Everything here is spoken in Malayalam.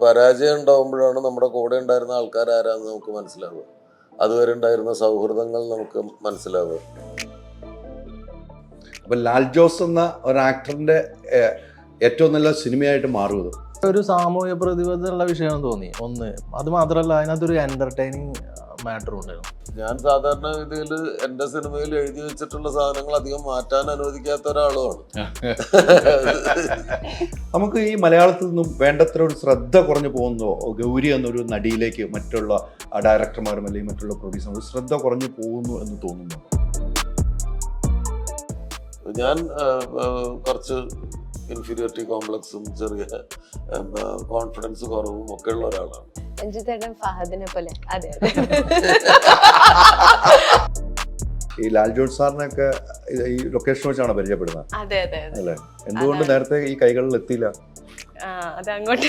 പരാജയം ഉണ്ടാകുമ്പോഴാണ് നമ്മുടെ കൂടെ ഉണ്ടായിരുന്ന ആൾക്കാർ ആരാന്ന് നമുക്ക് മനസ്സിലാവുക. അതുവരെ ഉണ്ടായിരുന്ന സൗഹൃദങ്ങൾ നമുക്ക് മനസ്സിലാവുക. അപ്പൊ ലാൽ ജോസ് എന്ന ഒരു ആക്ടറിന്റെ ഏറ്റവും നല്ല സിനിമയായിട്ട് മാറുന്നത് ഒരു സാമൂഹ്യ പ്രതിബദ്ധതയുള്ള വിഷയം തോന്നി ഒന്ന്. അത് മാത്രമല്ല അതിനകത്തൊരു എന്റർടൈനിങ് മാറ്ററും ഉണ്ടായിരുന്നു. ഞാൻ സാധാരണ രീതിയിൽ എൻ്റെ സിനിമയിൽ എഴുതി വെച്ചിട്ടുള്ള സാധനങ്ങൾ അധികം മാറ്റാൻ അനുവദിക്കാത്ത ഒരാളുമാണ്. നമുക്ക് ഈ മലയാളത്തിൽ നിന്നും വേണ്ടത്ര ഒരു ശ്രദ്ധ കുറഞ്ഞു പോകുന്നോ ഗൗരി എന്നൊരു നടിയിലേക്ക് മറ്റുള്ള ഡയറക്ടർമാരും അല്ലെങ്കിൽ മറ്റുള്ള പ്രൊഡ്യൂസറും ശ്രദ്ധ കുറഞ്ഞു പോകുന്നു എന്ന് തോന്നുന്നു? ഞാൻ കുറച്ച് ഇൻഫീരിയോറിറ്റി കോംപ്ലക്സും ചെറിയ കോൺഫിഡൻസ് കുറവും ഒക്കെ ഉള്ള ഒരാളാണ്. ഫഹദിനെ പോലെ. അതെ. ഈ ലാൽ ജോസ് സാറിനൊക്കെ ഈ ലൊക്കേഷൻ വെച്ചാണ് പരിചയപ്പെടുന്നത് അല്ലേ? എന്തുകൊണ്ട് നേരത്തെ ഈ കൈകളിൽ എത്തിയില്ല? അത് അങ്ങോട്ട്